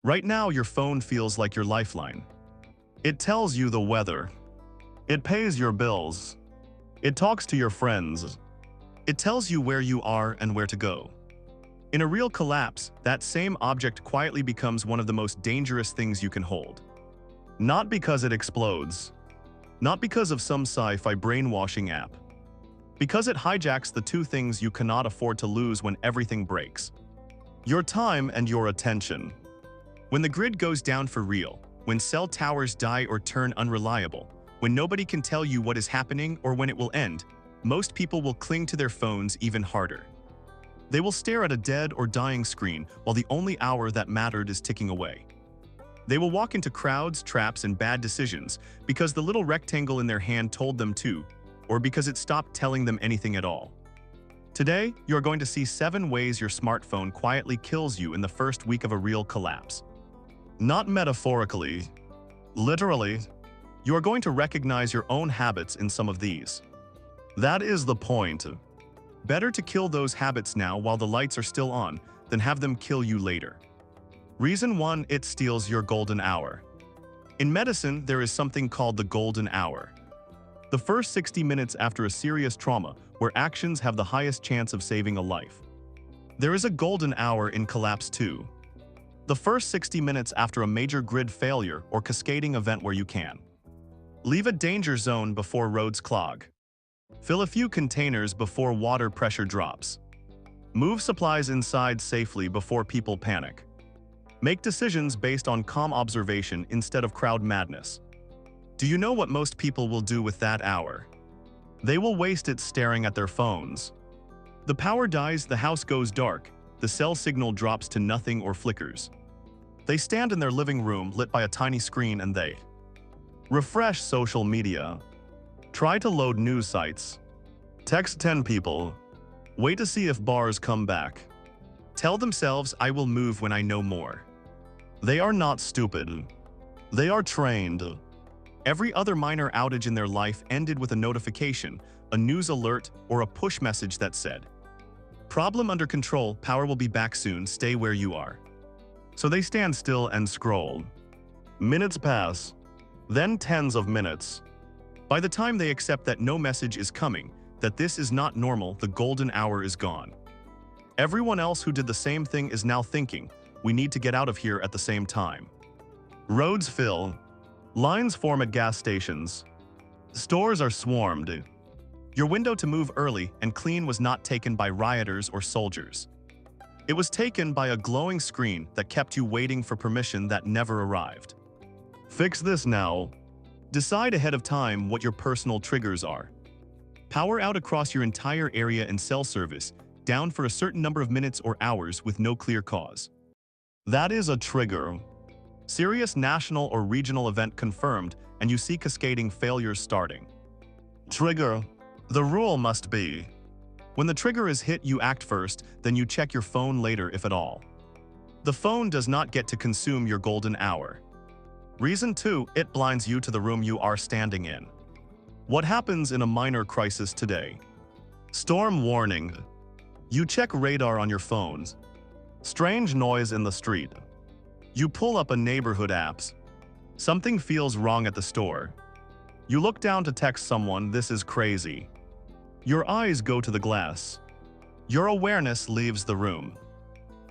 Right now, your phone feels like your lifeline. It tells you the weather. It pays your bills. It talks to your friends. It tells you where you are and where to go. In a real collapse, that same object quietly becomes one of the most dangerous things you can hold. Not because it explodes. Not because of some sci-fi brainwashing app. Because it hijacks the two things you cannot afford to lose when everything breaks. Your time and your attention. When the grid goes down for real, when cell towers die or turn unreliable, when nobody can tell you what is happening or when it will end, most people will cling to their phones even harder. They will stare at a dead or dying screen while the only hour that mattered is ticking away. They will walk into crowds, traps, and bad decisions because the little rectangle in their hand told them to, or because it stopped telling them anything at all. Today, you're going to see 7 ways your smartphone quietly kills you in the first week of a real collapse. Not metaphorically, literally, you are going to recognize your own habits in some of these. That is the point. Better to kill those habits now while the lights are still on than have them kill you later. Reason 1: it steals your golden hour. In medicine, there is something called the golden hour. The first 60 minutes after a serious trauma, where actions have the highest chance of saving a life. There is a golden hour in collapse too. The first 60 minutes after a major grid failure or cascading event where you can. Leave a danger zone before roads clog. Fill a few containers before water pressure drops. Move supplies inside safely before people panic. Make decisions based on calm observation instead of crowd madness. Do you know what most people will do with that hour? They will waste it staring at their phones. The power dies, the house goes dark, the cell signal drops to nothing or flickers. They stand in their living room lit by a tiny screen and they refresh social media. Try to load news sites. Text 10 people. Wait to see if bars come back. Tell themselves, I will move when I know more. They are not stupid. They are trained. Every other minor outage in their life ended with a notification, a news alert, or a push message that said, "Problem under control, power will be back soon, stay where you are." So they stand still and scroll. Minutes pass, then tens of minutes. By the time they accept that no message is coming, that this is not normal, the golden hour is gone. Everyone else who did the same thing is now thinking, we need to get out of here at the same time. Roads fill. Lines form at gas stations. Stores are swarmed. Your window to move early and clean was not taken by rioters or soldiers. It was taken by a glowing screen that kept you waiting for permission that never arrived. Fix this now. Decide ahead of time what your personal triggers are. Power out across your entire area and cell service, down for a certain number of minutes or hours with no clear cause. That is a trigger. Serious national or regional event confirmed, and you see cascading failures starting. Trigger. The rule must be, when the trigger is hit, you act first, then you check your phone later if at all. The phone does not get to consume your golden hour. Reason 2: it blinds you to the room you are standing in. What happens in a minor crisis today? Storm warning. You check radar on your phones. Strange noise in the street. You pull up a neighborhood apps. Something feels wrong at the store. You look down to text someone, this is crazy. Your eyes go to the glass. Your awareness leaves the room.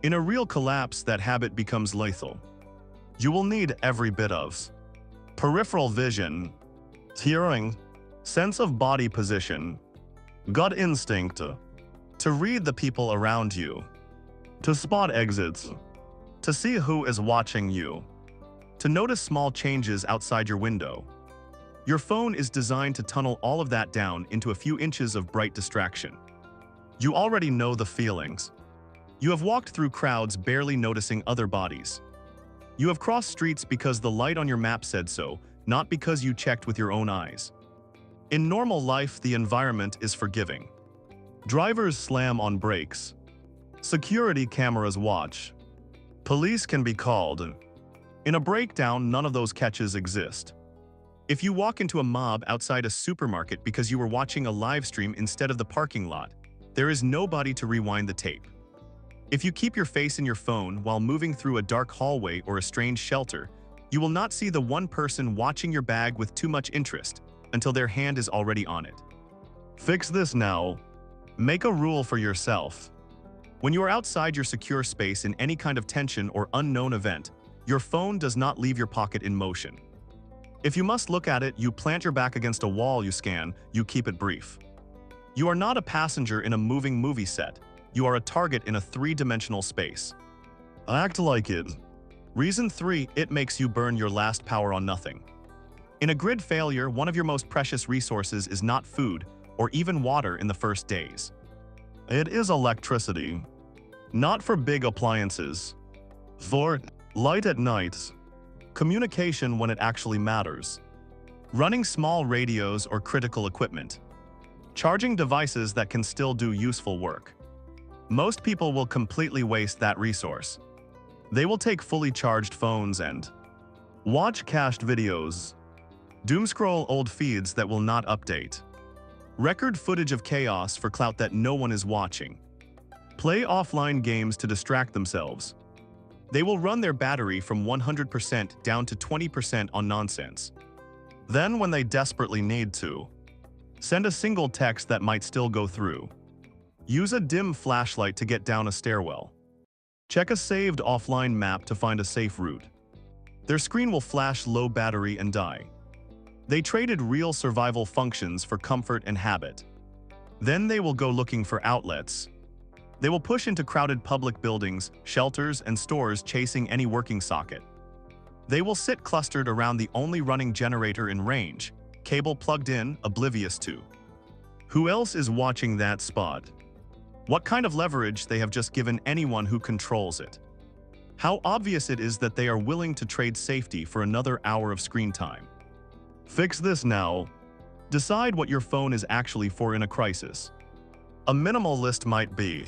In a real collapse, that habit becomes lethal. You will need every bit of peripheral vision, hearing, sense of body position, gut instinct, to read the people around you, to spot exits, to see who is watching you, to notice small changes outside your window. Your phone is designed to tunnel all of that down into a few inches of bright distraction. You already know the feelings. You have walked through crowds barely noticing other bodies. You have crossed streets because the light on your map said so, not because you checked with your own eyes. In normal life, the environment is forgiving. Drivers slam on brakes. Security cameras watch. Police can be called. In a breakdown, none of those catches exist. If you walk into a mob outside a supermarket because you were watching a live stream instead of the parking lot, there is nobody to rewind the tape. If you keep your face in your phone while moving through a dark hallway or a strange shelter, you will not see the one person watching your bag with too much interest until their hand is already on it. Fix this now. Make a rule for yourself. When you are outside your secure space in any kind of tension or unknown event, your phone does not leave your pocket in motion. If you must look at it, you plant your back against a wall you scan, you keep it brief. You are not a passenger in a moving movie set. You are a target in a three-dimensional space. Act like it. Reason 3, it makes you burn your last power on nothing. In a grid failure, one of your most precious resources is not food or even water in the first days. It is electricity. Not for big appliances. For light at night. Communication when it actually matters. Running small radios or critical equipment. Charging devices that can still do useful work. Most people will completely waste that resource. They will take fully charged phones and watch cached videos. Doomscroll old feeds that will not update. Record footage of chaos for clout that no one is watching. Play offline games to distract themselves. They will run their battery from 100% down to 20% on nonsense. Then, when they desperately need to, send a single text that might still go through. Use a dim flashlight to get down a stairwell. Check a saved offline map to find a safe route. Their screen will flash low battery and die. They traded real survival functions for comfort and habit. Then they will go looking for outlets. They will push into crowded public buildings, shelters, and stores chasing any working socket. They will sit clustered around the only running generator in range, cable plugged in, oblivious to who else is watching that spot. What kind of leverage they have just given anyone who controls it. How obvious it is that they are willing to trade safety for another hour of screen time. Fix this now. Decide what your phone is actually for in a crisis. A minimal list might be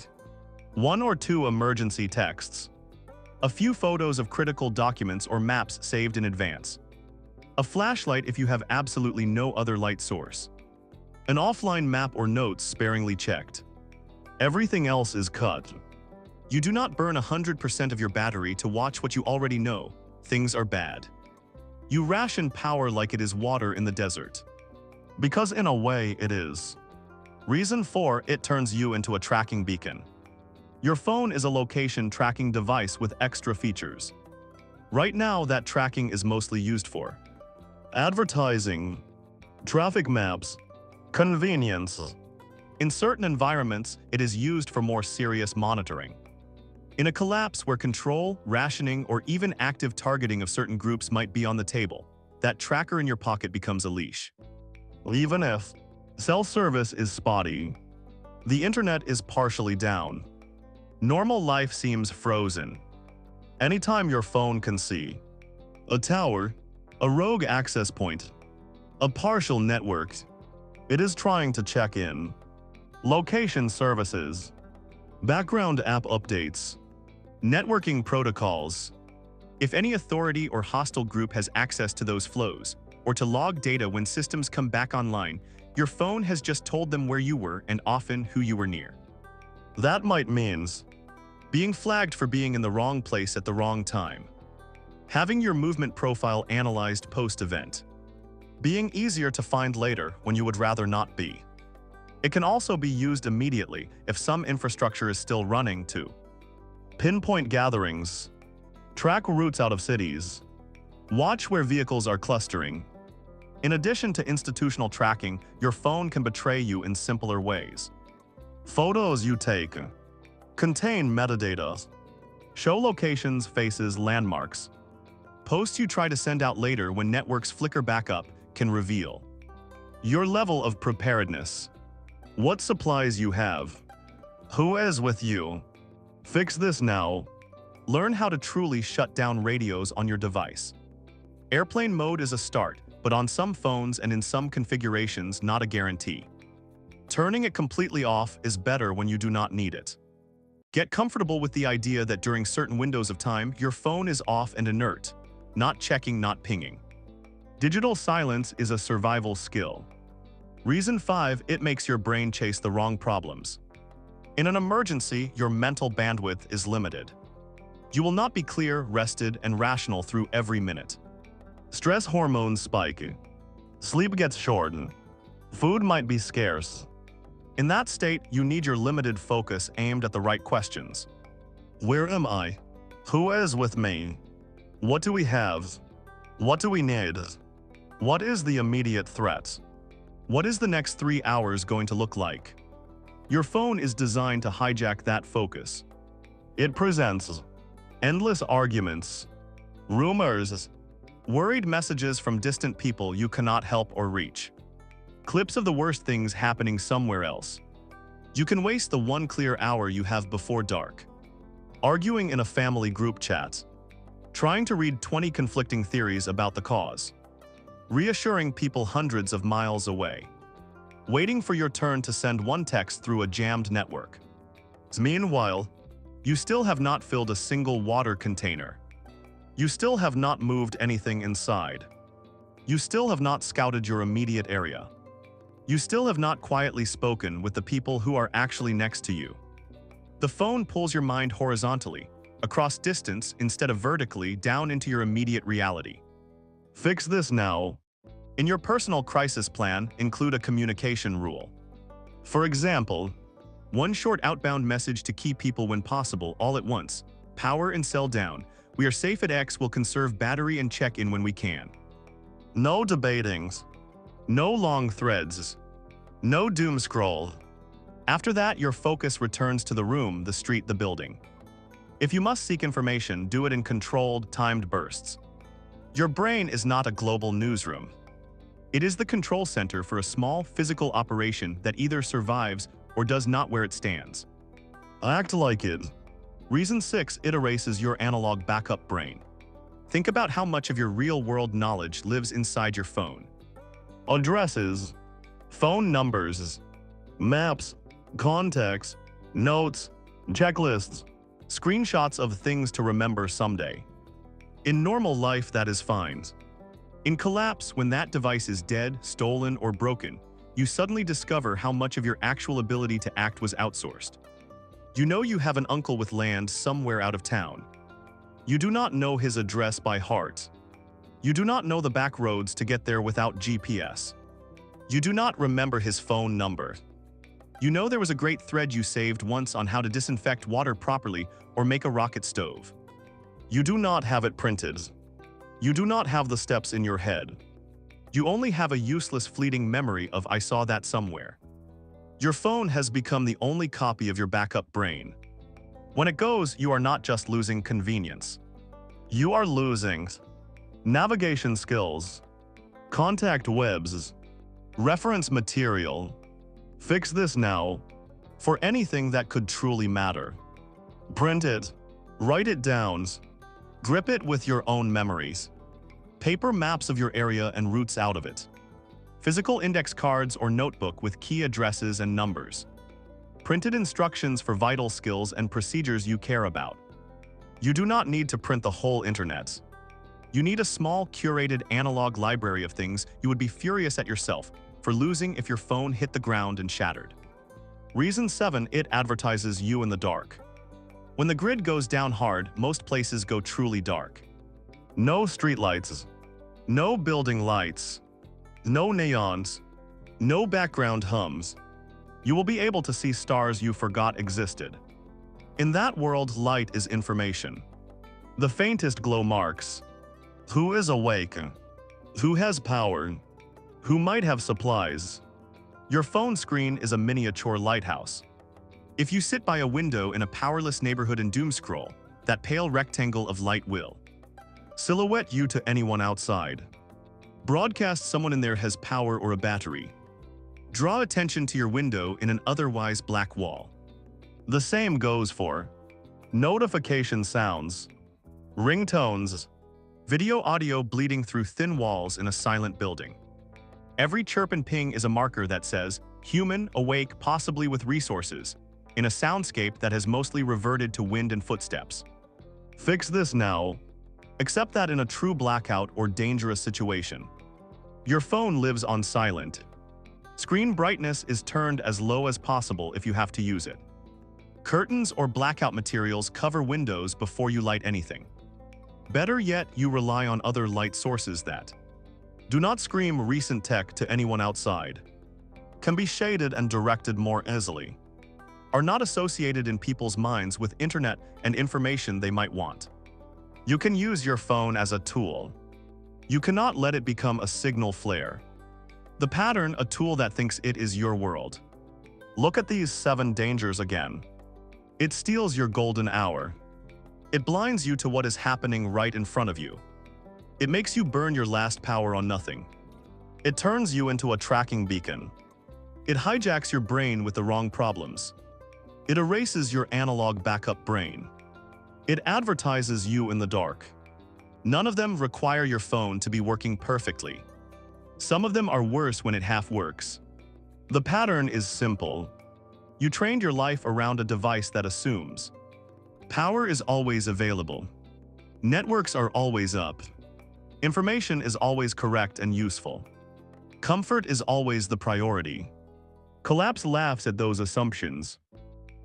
1 or 2 emergency texts, a few photos of critical documents or maps saved in advance, a flashlight if you have absolutely no other light source, an offline map or notes sparingly checked. Everything else is cut. You do not burn 100% of your battery to watch what you already know. Things are bad. You ration power like it is water in the desert. Because in a way it is. Reason 4, it turns you into a tracking beacon. Your phone is a location tracking device with extra features. Right now, that tracking is mostly used for advertising, traffic maps, convenience. In certain environments, it is used for more serious monitoring. In a collapse where control, rationing, or even active targeting of certain groups might be on the table, that tracker in your pocket becomes a leash. Even if cell service is spotty, the internet is partially down, normal life seems frozen. Anytime your phone can see a tower, a rogue access point, a partial network, it is trying to check in. Location services, background app updates, networking protocols. If any authority or hostile group has access to those flows, or to log data when systems come back online, your phone has just told them where you were and often who you were near. That might mean being flagged for being in the wrong place at the wrong time, having your movement profile analyzed post-event, being easier to find later when you would rather not be. It can also be used immediately if some infrastructure is still running to pinpoint gatherings, track routes out of cities, watch where vehicles are clustering. In addition to institutional tracking, your phone can betray you in simpler ways. Photos you take contain metadata, show locations, faces, landmarks. Posts you try to send out later when networks flicker back up can reveal your level of preparedness, what supplies you have, who is with you. Fix this now. Learn how to truly shut down radios on your device. Airplane mode is a start, but on some phones and in some configurations, not a guarantee. Turning it completely off is better when you do not need it. Get comfortable with the idea that during certain windows of time, your phone is off and inert, not checking, not pinging. Digital silence is a survival skill. Reason 5, it makes your brain chase the wrong problems. In an emergency, your mental bandwidth is limited. You will not be clear, rested, and rational through every minute. Stress hormones spike. Sleep gets shortened. Food might be scarce. In that state, you need your limited focus aimed at the right questions. Where am I? Who is with me? What do we have? What do we need? What is the immediate threat? What is the next 3 hours going to look like? Your phone is designed to hijack that focus. It presents endless arguments, rumors, worried messages from distant people you cannot help or reach, clips of the worst things happening somewhere else. You can waste the 1 clear hour you have before dark, arguing in a family group chat, trying to read 20 conflicting theories about the cause, reassuring people hundreds of miles away, waiting for your turn to send one text through a jammed network. Meanwhile, you still have not filled a single water container. You still have not moved anything inside. You still have not scouted your immediate area. You still have not quietly spoken with the people who are actually next to you. The phone pulls your mind horizontally, across distance instead of vertically down into your immediate reality. Fix this now. In your personal crisis plan, include a communication rule. For example, 1 short outbound message to key people when possible, all at once. Power and cell down. We are safe at X, will conserve battery and check in when we can. No debatings. No long threads. No doom scroll. After that, your focus returns to the room, the street, the building. If you must seek information, do it in controlled, timed bursts. Your brain is not a global newsroom. It is the control center for a small physical operation that either survives or does not where it stands. Act like it. Reason 6, it erases your analog backup brain. Think about how much of your real-world knowledge lives inside your phone. Addresses, phone numbers, maps, contacts, notes, checklists, screenshots of things to remember someday. In normal life, that is fine. In collapse, when that device is dead, stolen, or broken, you suddenly discover how much of your actual ability to act was outsourced. You know you have an uncle with land somewhere out of town. You do not know his address by heart. You do not know the back roads to get there without GPS. You do not remember his phone number. You know there was a great thread you saved once on how to disinfect water properly or make a rocket stove. You do not have it printed. You do not have the steps in your head. You only have a useless fleeting memory of "I saw that somewhere." Your phone has become the only copy of your backup brain. When it goes, you are not just losing convenience. You are losing navigation skills, contact webs, reference material. Fix this now. For anything that could truly matter. Print it. Write it down. Grip it with your own memories. Paper maps of your area and routes out of it. Physical index cards or notebook with key addresses and numbers. Printed instructions for vital skills and procedures you care about. You do not need to print the whole internet. You need a small, curated analog library of things you would be furious at yourself for losing if your phone hit the ground and shattered. Reason 7, it advertises you in the dark. When the grid goes down hard, most places go truly dark. No streetlights. No building lights. No neons. No background hums. You will be able to see stars you forgot existed. In that world, light is information. The faintest glow marks who is awake, who has power, who might have supplies. Your phone screen is a miniature lighthouse. If you sit by a window in a powerless neighborhood and doomscroll, that pale rectangle of light will silhouette you to anyone outside. Broadcast someone in there has power or a battery. Draw attention to your window in an otherwise black wall. The same goes for notification sounds, ringtones, video audio bleeding through thin walls in a silent building. Every chirp and ping is a marker that says, human, awake, possibly with resources, in a soundscape that has mostly reverted to wind and footsteps. Fix this now. Except that in a true blackout or dangerous situation, your phone lives on silent. Screen brightness is turned as low as possible if you have to use it. Curtains or blackout materials cover windows before you light anything. Better yet, you rely on other light sources that do not scream recent tech to anyone outside, can be shaded and directed more easily, are not associated in people's minds with internet and information they might want. You can use your phone as a tool. You cannot let it become a signal flare. The pattern, a tool that thinks it is your world. Look at these 7 dangers again. It steals your golden hour. It blinds you to what is happening right in front of you. It makes you burn your last power on nothing. It turns you into a tracking beacon. It hijacks your brain with the wrong problems. It erases your analog backup brain. It advertises you in the dark. None of them require your phone to be working perfectly. Some of them are worse when it half works. The pattern is simple. You trained your life around a device that assumes power is always available. Networks are always up. Information is always correct and useful. Comfort is always the priority. Collapse laughs at those assumptions.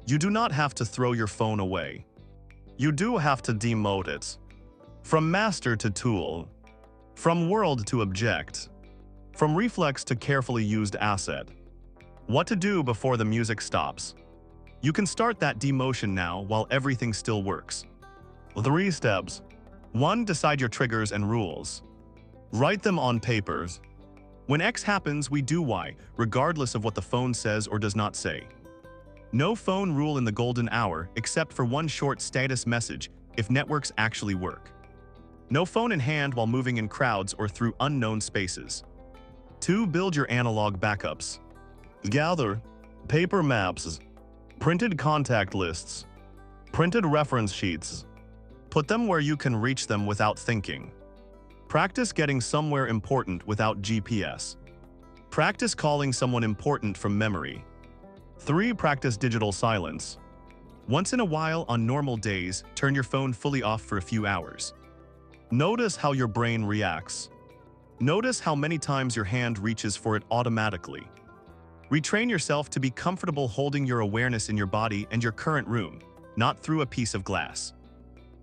You do not have to throw your phone away. You do have to demote it. From master to tool. From world to object. From reflex to carefully used asset. What to do before the music stops. You can start that demotion now while everything still works. 3 steps. 1. Decide your triggers and rules. Write them on papers. When X happens, we do Y, regardless of what the phone says or does not say. No phone rule in the golden hour except for one short status message if networks actually work. No phone in hand while moving in crowds or through unknown spaces. 2. Build your analog backups. Gather paper maps, printed contact lists, printed reference sheets. Put them where you can reach them without thinking. Practice getting somewhere important without GPS. Practice calling someone important from memory. 3. Practice digital silence. Once in a while on normal days, turn your phone fully off for a few hours. Notice how your brain reacts. Notice how many times your hand reaches for it automatically. Retrain yourself to be comfortable holding your awareness in your body and your current room, not through a piece of glass.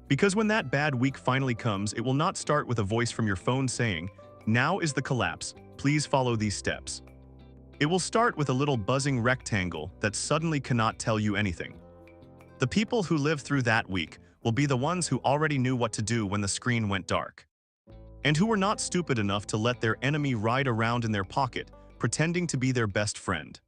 Because when that bad week finally comes, it will not start with a voice from your phone saying, "Now is the collapse, please follow these steps." It will start with a little buzzing rectangle that suddenly cannot tell you anything. The people who live through that week will be the ones who already knew what to do when the screen went dark. And who were not stupid enough to let their enemy ride around in their pocket, pretending to be their best friend.